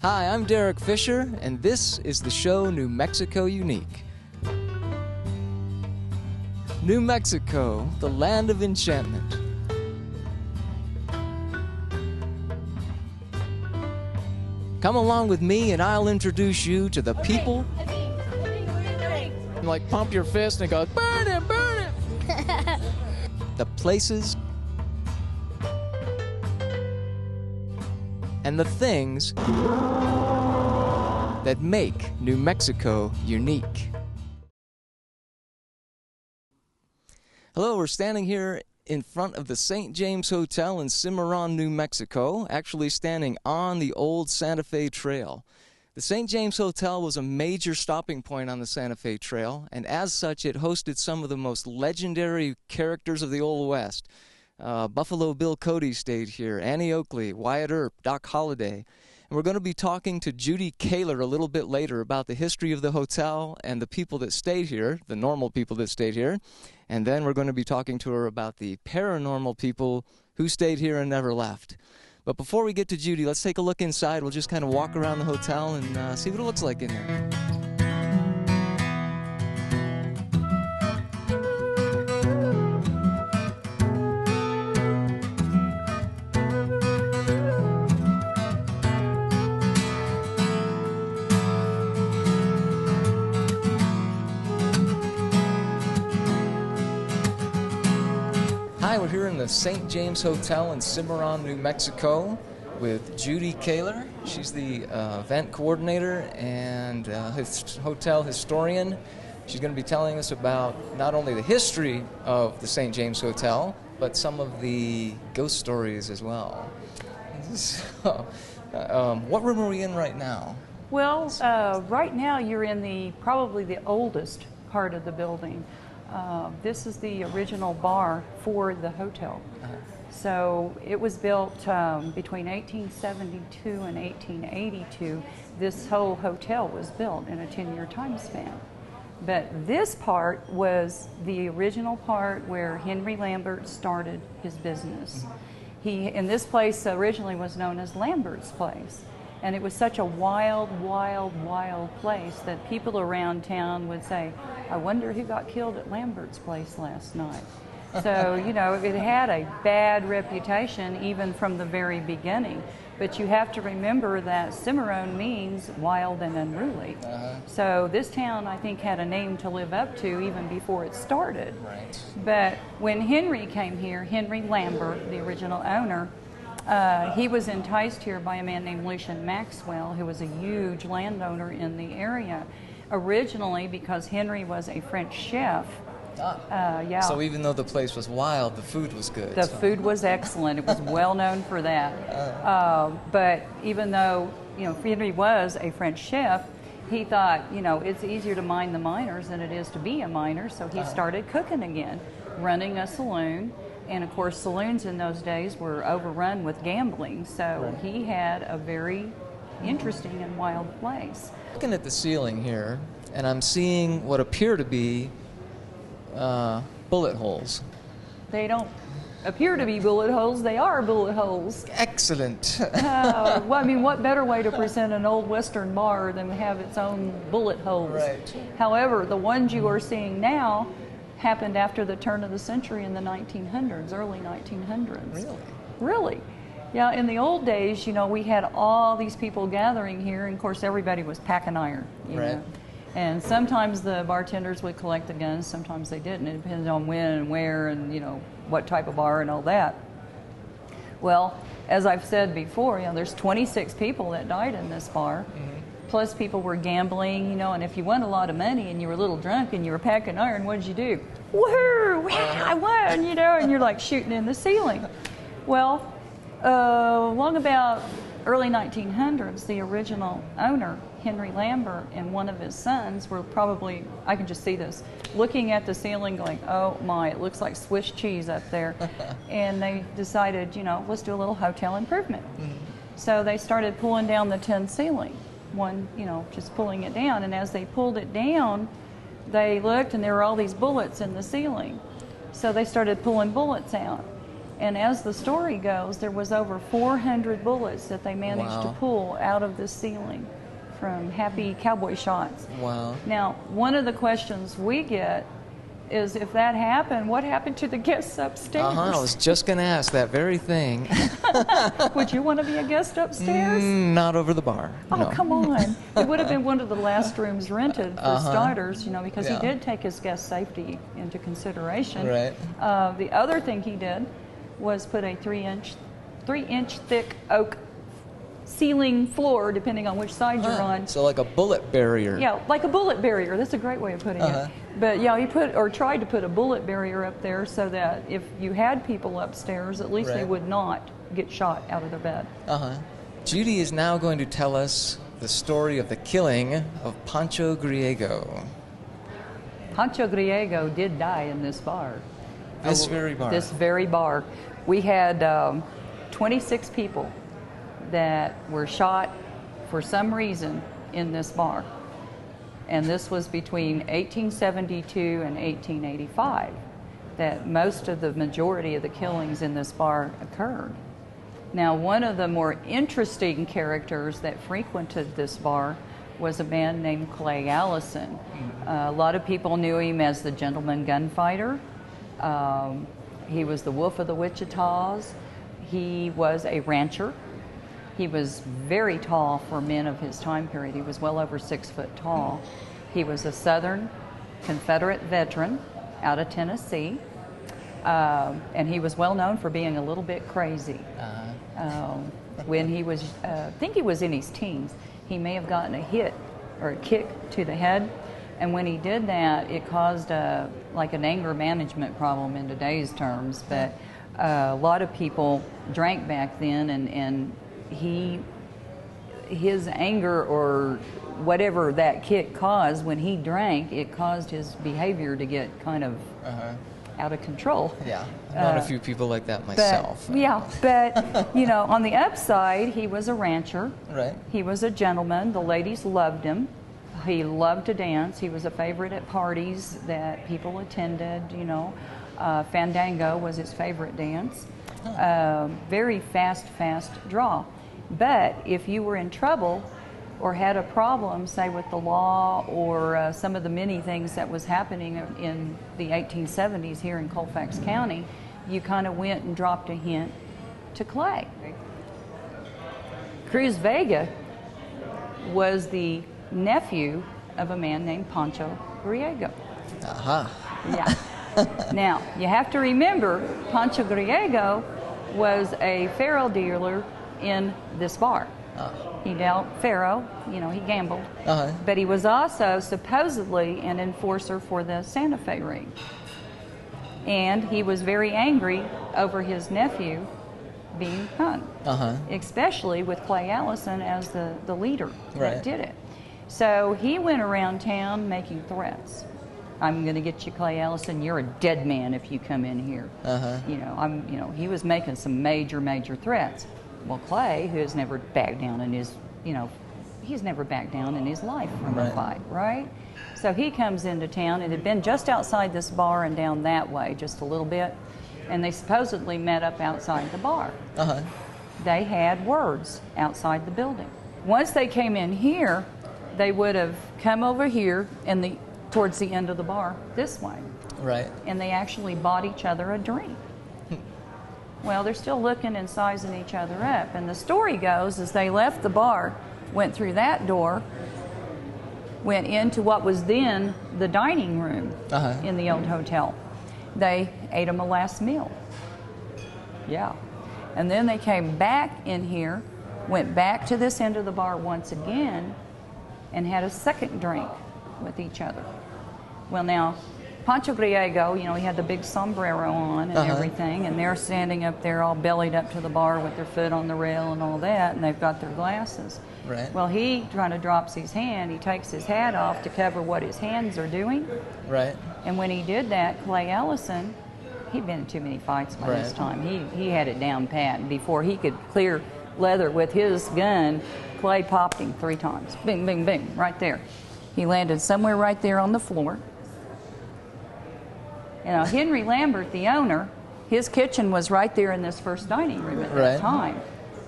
Hi, I'm Derek Fisher, and this is the show New Mexico Unique. New Mexico, the land of enchantment. Come along with me and I'll introduce you to the people. Like pump your fist and it goes, burn it, burn it. The places and the things that make New Mexico unique. Hello, we're standing here in front of the St. James Hotel in Cimarron, New Mexico, actually standing on the old Santa Fe Trail. The St. James Hotel was a major stopping point on the Santa Fe Trail, and as such it hosted some of the most legendary characters of the Old West. Buffalo Bill Cody stayed here, Annie Oakley, Wyatt Earp, Doc Holliday. And we're going to be talking to Judy Kahlor a little bit later about the history of the hotel and the people that stayed here, the normal people that stayed here. And then we're going to be talking to her about the paranormal people who stayed here and never left. But before we get to Judy, let's take a look inside. We'll just kind of walk around the hotel and see what it looks like in there. Hi, we're here in the St. James Hotel in Cimarron, New Mexico with Judy Kahlor. She's the event coordinator and hotel historian. She's going to be telling us about not only the history of the St. James Hotel, but some of the ghost stories as well. So, what room are we in right now? Well, right now you're in probably the oldest part of the building. This is the original bar for the hotel. So it was built between 1872 and 1882. This whole hotel was built in a 10-year time span. But this part was the original part where Henry Lambert started his business. And this place originally was known as Lambert's Place. And it was such a wild, wild, wild place that people around town would say, I wonder who got killed at Lambert's Place last night. So, you know, it had a bad reputation even from the very beginning. But you have to remember that Cimarron means wild and unruly. So this town, I think, had a name to live up to even before it started. Right. But when Henry came here, Henry Lambert, the original owner, he was enticed here by a man named Lucian Maxwell, who was a huge landowner in the area. Originally, because Henry was a French chef. Yeah. So even though the place was wild, the food was good. The food was excellent. It was well known for that. But even though, you know, Henry was a French chef, he thought, you know, it's easier to mind the miners than it is to be a miner. So he started cooking again, running a saloon. And of course, saloons in those days were overrun with gambling. So he had a very interesting and wild place. Looking at the ceiling here, and I'm seeing what appear to be bullet holes. They don't appear to be bullet holes, they are bullet holes. Excellent. Well, I mean, what better way to present an old Western bar than have its own bullet holes? Right. However, the ones you are seeing now happened after the turn of the century in the 1900s, early 1900s. Really? Really. Yeah, in the old days, you know, we had all these people gathering here, and of course everybody was packing iron. You know? And sometimes the bartenders would collect the guns, sometimes they didn't. It depends on when and where and, you know, what type of bar and all that. Well, as I've said before, you know, there's 26 people that died in this bar. Plus people were gambling, you know, and if you won a lot of money and you were a little drunk and you were packing iron, what did you do? Woohoo! I won, you know, and you're like shooting in the ceiling. Well, along about early 1900s, the original owner, Henry Lambert, and one of his sons were probably, I can just see this, looking at the ceiling going, oh my, it looks like Swiss cheese up there. And they decided, you know, let's do a little hotel improvement. So they started pulling down the tin ceiling. One, you know, just pulling it down. And as they pulled it down, they looked and there were all these bullets in the ceiling. So they started pulling bullets out. And as the story goes, there was over 400 bullets that they managed to pull out of the ceiling from happy cowboy shots. Wow. Now, one of the questions we get is, if that happened, what happened to the guests upstairs? I was just going to ask that very thing. Would you want to be a guest upstairs? Not over the bar. Oh, no. come on. It would have been one of the last rooms rented for starters, you know, because he did take his guest safety into consideration. Right. The other thing he did was put a 3-inch thick oak ceiling floor, depending on which side you're on. So like a bullet barrier. Yeah, like a bullet barrier. That's a great way of putting it. But yeah, he tried to put a bullet barrier up there so that if you had people upstairs, at least they would not get shot out of their bed. Judy is now going to tell us the story of the killing of Pancho Griego. Pancho Griego did die in this bar. This very bar. This very bar. We had 26 people that were shot for some reason in this bar. And this was between 1872 and 1885 that most of the majority of the killings in this bar occurred. Now, one of the more interesting characters that frequented this bar was a man named Clay Allison. A lot of people knew him as the gentleman gunfighter. He was the Wolf of the Wichitas. He was a rancher. He was very tall for men of his time period. He was well over 6 foot tall. He was a Southern Confederate veteran out of Tennessee. And he was well known for being a little bit crazy. When he was, I think he was in his teens, he may have gotten a hit or a kick to the head. And when he did that, it caused like an anger management problem in today's terms. But a lot of people drank back then, and his anger or whatever that kick caused, when he drank, it caused his behavior to get kind of out of control. Yeah, I've known a few people like that myself. But you know, on the upside, he was a rancher. Right. He was a gentleman. The ladies loved him. He loved to dance. He was a favorite at parties that people attended, you know. Fandango was his favorite dance. Very fast draw. But if you were in trouble or had a problem, say with the law or some of the many things that was happening in the 1870s here in Colfax County, you kind of went and dropped a hint to Clay. Cruz Vega was the nephew of a man named Pancho Griego. Yeah. Now, you have to remember, Pancho Griego was a faro dealer in this bar. He dealt faro, you know, he gambled. But he was also supposedly an enforcer for the Santa Fe ring. And he was very angry over his nephew being hung, especially with Clay Allison as the leader that did it. So he went around town making threats. I'm going to get you, Clay Allison. You're a dead man if you come in here. You know, he was making some major threats. Well, Clay, who has never backed down in his, he's never backed down in his life from a fight, right? So he comes into town. It had been just outside this bar and down that way, just a little bit. And they supposedly met up outside the bar. They had words outside the building. Once they came in here, they would have come over here and towards the end of the bar this way. Right. And they actually bought each other a drink. Well, they're still looking and sizing each other up. And the story goes, as they left the bar, went through that door, went into what was then the dining room in the old hotel. They ate them a last meal. Yeah. And then they came back in here, went back to this end of the bar once again, and had a second drink with each other. Well, now, Pancho Griego, he had the big sombrero on and everything, and they're standing up there all bellied up to the bar with their foot on the rail and all that, and they've got their glasses. Right. Well, he kind of drops his hand. He takes his hat off to cover what his hands are doing. Right. And when he did that, Clay Allison, he'd been in too many fights by this time. He had it down pat. And before he could clear leather with his gun, Clay popped him 3 times. Bing, bing, bing, right there. He landed somewhere right there on the floor. Henry Lambert, the owner, His kitchen was right there in this first dining room at that time.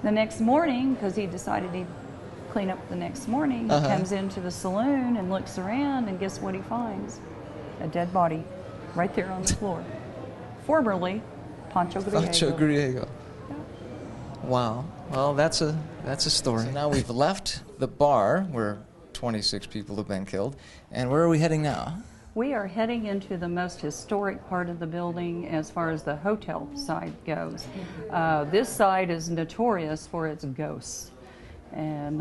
The next morning, because he decided he'd clean up the next morning, he comes into the saloon and looks around, and guess what he finds? A dead body right there on the floor. Formerly Pancho Griego. Pancho Griego. Yeah. Wow. Well, that's a story. So now we've left the bar where 26 people have been killed, and where are we heading now? We are heading into the most historic part of the building as far as the hotel side goes. This side is notorious for its ghosts and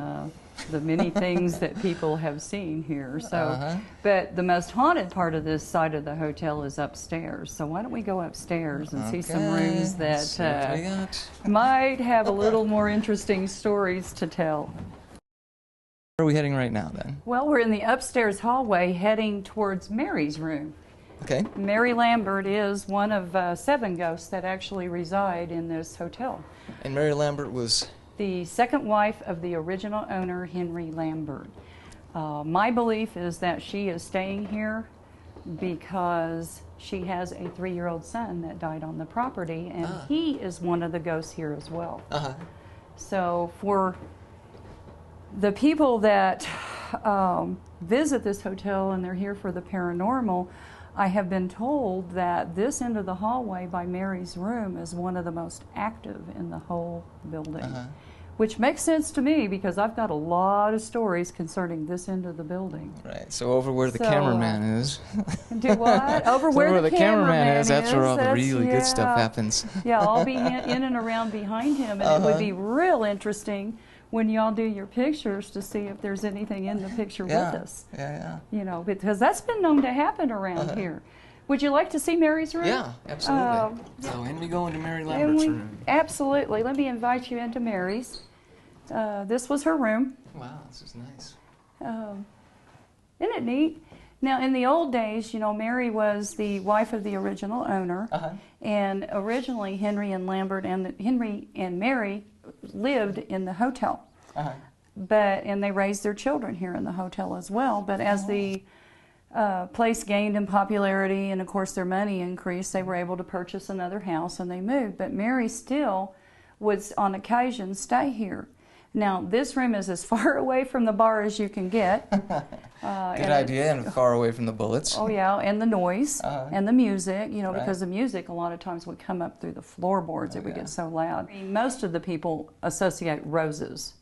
the many things that people have seen here. So, but the most haunted part of this side of the hotel is upstairs. So why don't we go upstairs and see some rooms that might have a little more interesting stories to tell. Where are we heading right now, then? Well, we're in the upstairs hallway heading towards Mary's room. Okay. Mary Lambert is one of 7 ghosts that actually reside in this hotel. And Mary Lambert was? The second wife of the original owner, Henry Lambert. My belief is that she is staying here because she has a 3-year-old son that died on the property, and he is one of the ghosts here as well. So for the people that visit this hotel and they're here for the paranormal, I have been told that this end of the hallway by Mary's room is one of the most active in the whole building. Which makes sense to me because I've got a lot of stories concerning this end of the building. Right, so over where the cameraman is. Do what? Over where the cameraman is. That's where all the really good stuff happens. Yeah, I'll be in and around behind him, and it would be real interesting when y'all do your pictures to see if there's anything in the picture with us. You know, because that's been known to happen around here. Would you like to see Mary's room? Yeah, absolutely. So in we go into Mary Lambert's room. Absolutely. Let me invite you into Mary's. This was her room. Wow, this is nice. Isn't it neat? Now, in the old days, you know, Mary was the wife of the original owner, and originally Henry and Mary lived in the hotel, and they raised their children here in the hotel as well. But as the place gained in popularity and, of course, their money increased, they were able to purchase another house and they moved. But Mary still would, on occasion, stay here. Now, this room is as far away from the bar as you can get. Good idea, and far away from the bullets. Oh, yeah, and the noise and the music, you know, because the music a lot of times would come up through the floorboards. It would get so loud. I mean, most of the people associate roses,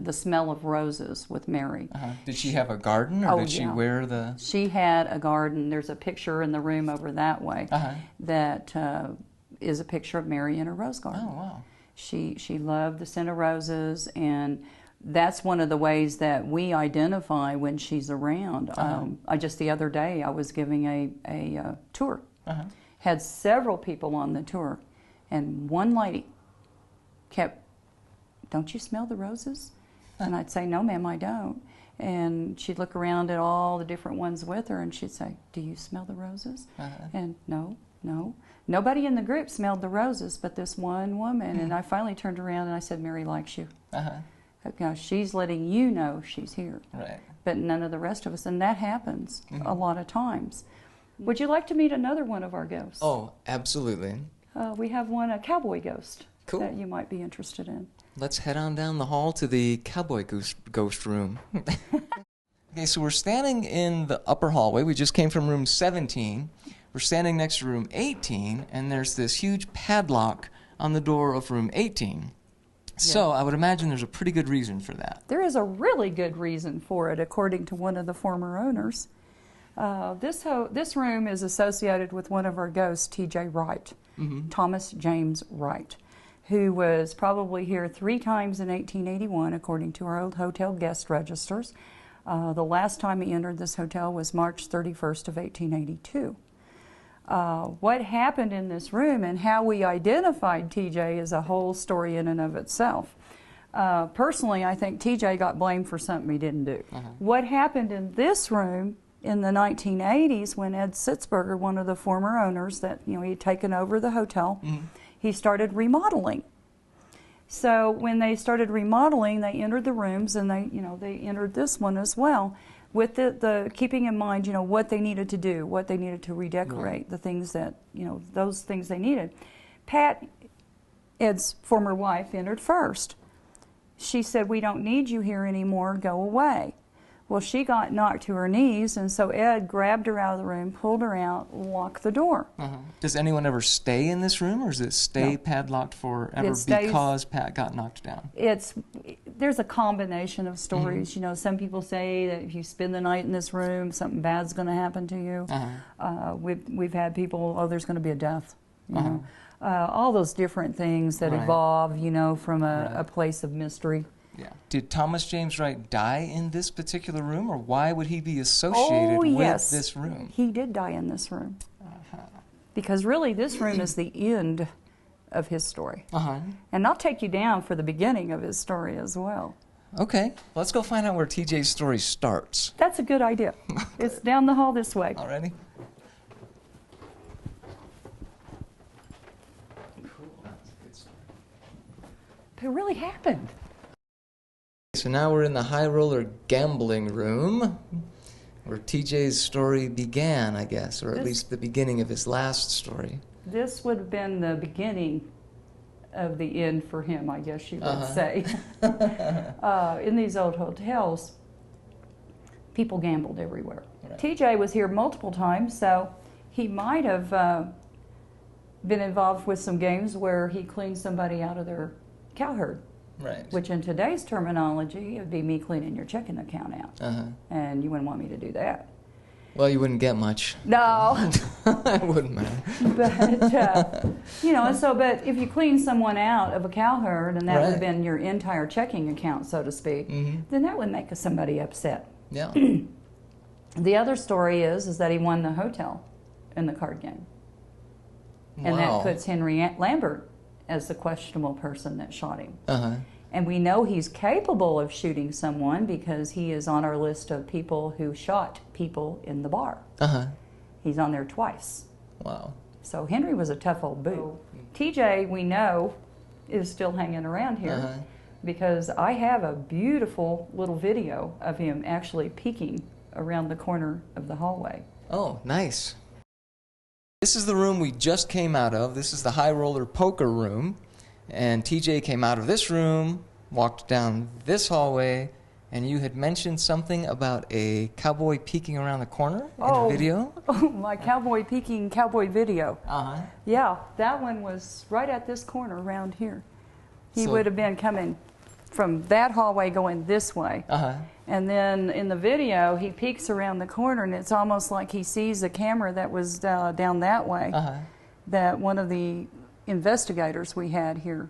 the smell of roses, with Mary. Did she have a garden, or did she wear the... She had a garden. There's a picture in the room over that way that is a picture of Mary in a rose garden. Oh, wow. She loved the scent of roses, and that's one of the ways that we identify when she's around. Just the other day, I was giving a tour. Had several people on the tour, and one lady kept, "Don't you smell the roses?" And I'd say, "No, ma'am, I don't." And she'd look around at all the different ones with her, and she'd say, "Do you smell the roses?" And no. Nobody in the group smelled the roses but this one woman. And I finally turned around and I said, "Mary likes you. Now she's letting you know she's here." But none of the rest of us. And that happens a lot of times. Would you like to meet another one of our ghosts? Oh, absolutely. We have a cowboy ghost that you might be interested in. Let's head on down the hall to the cowboy ghost room. Okay, so we're standing in the upper hallway. We just came from room 17. We're standing next to room 18, and there's this huge padlock on the door of room 18. So I would imagine there's a pretty good reason for that. There is a really good reason for it, according to one of the former owners. This room is associated with one of our ghosts, T.J. Wright, Thomas James Wright, who was probably here 3 times in 1881, according to our old hotel guest registers. The last time he entered this hotel was March 31st of 1882. What happened in this room and how we identified TJ is a whole story in and of itself. Personally, I think TJ got blamed for something he didn't do. What happened in this room in the 1980s when Ed Sitzberger, one of the former owners that he had taken over the hotel, he started remodeling. So when they started remodeling, they entered the rooms, and they entered this one as well, with the keeping in mind, what they needed to do, what they needed to redecorate, the things that, those things they needed. Pat, Ed's former wife, entered first. She said, "We don't need you here anymore, go away." Well, she got knocked to her knees, and so Ed grabbed her out of the room, pulled her out, locked the door. Does anyone ever stay in this room, or does it stay padlocked forever because Pat got knocked down? There's a combination of stories. You know, some people say that if you spend the night in this room, something bad's going to happen to you. We've had people, oh, there's going to be a death. You know, all those different things that evolve, you know, from a place of mystery. Yeah. Did Thomas James Wright die in this particular room, or why would he be associated with this room? He did die in this room. Because really, this room is the end of his story. And I'll take you down for the beginning of his story as well. Okay. Let's go find out where TJ's story starts. That's a good idea. It's down the hall this way. Alrighty. It really happened. So now we're in the high roller gambling room, where TJ's story began, I guess, or at least the beginning of his last story. This would have been the beginning of the end for him, I guess you would say. In these old hotels, people gambled everywhere. TJ was here multiple times, so he might have been involved with some games where he cleaned somebody out of their cow herd. Which in today's terminology, it would be me cleaning your checking account out. And you wouldn't want me to do that. Well, you wouldn't get much. No. It wouldn't matter. But, you know, but if you clean someone out of a cow herd, and that would have been your entire checking account, so to speak, then that would make somebody upset. Yeah. The other story is that he won the hotel in the card game. And that puts Henry Lambert as the questionable person that shot him. And we know he's capable of shooting someone because he is on our list of people who shot people in the bar. He's on there twice. Wow. So Henry was a tough old boot. TJ, we know, is still hanging around here because I have a beautiful little video of him actually peeking around the corner of the hallway. Oh, nice. This is the room we just came out of. This is the high roller poker room. And TJ came out of this room, walked down this hallway, and you had mentioned something about a cowboy peeking around the corner in a video? Oh, my cowboy peeking cowboy video. Yeah, that one was right at this corner around here. He would have been coming from that hallway going this way. And then in the video, he peeks around the corner, and it's almost like he sees a camera that was down that way that one of the investigators we had here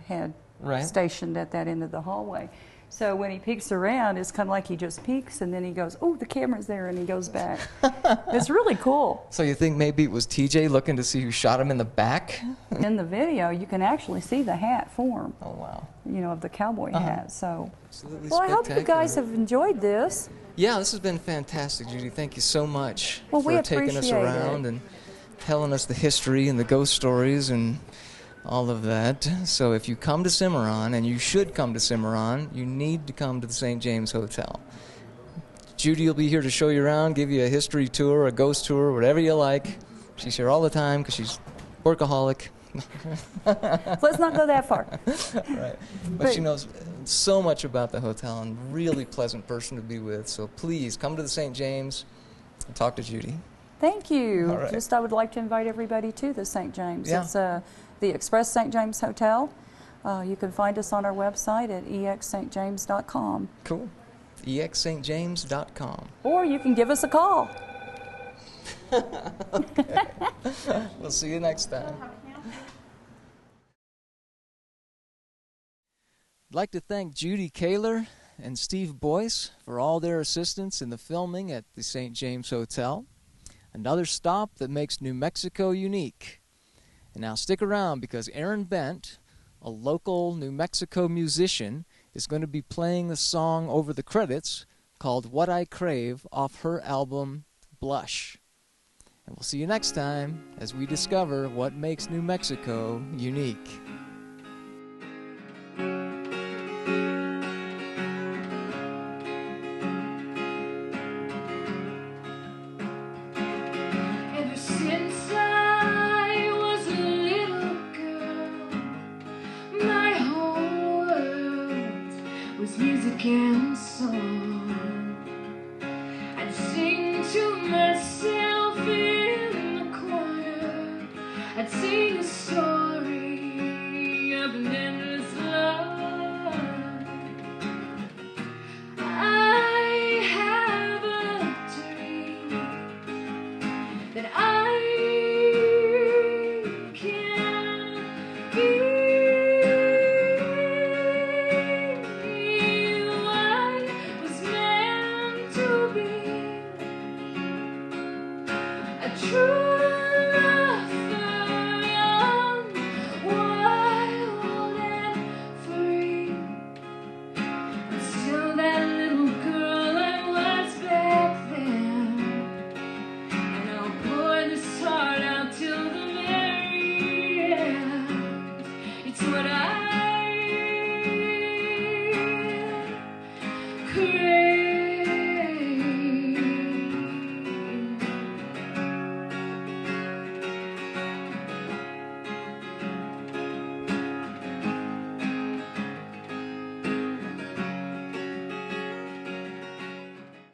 had stationed at that end of the hallway. So when he peeks around, it's kind of like he just peeks, and then he goes, "Oh, the camera's there," and he goes back. It's really cool. So you think maybe it was TJ looking to see who shot him in the back? In the video, you can actually see the hat form. Oh, wow. You know, of the cowboy hat. So, absolutely well, I hope you guys have enjoyed this. Yeah, this has been fantastic, Judy. Thank you so much for taking us around and telling us the history and the ghost stories and all of that. So if you come to Cimarron, and you should come to Cimarron, you need to come to the St. James Hotel. Judy will be here to show you around, give you a history tour, a ghost tour, whatever you like. She's here all the time because she's workaholic. Let's not go that far. But she knows so much about the hotel, and really pleasant person to be with. So please come to the St. James and talk to Judy. Thank you. Just I would like to invite everybody to the St. James. It's the Express St. James Hotel. You can find us on our website at exstjames.com. Cool. exstjames.com. Or you can give us a call. Okay. We'll see you next time. I'd like to thank Judy Kahlor and Steve Boyce for all their assistance in the filming at the St. James Hotel. Another stop that makes New Mexico unique. And now stick around, because Aaron Bent, a local New Mexico musician, is going to be playing the song over the credits called What I Crave off her album Blush. And we'll see you next time as we discover what makes New Mexico unique. Ever since I was a little was music and song. I'd sing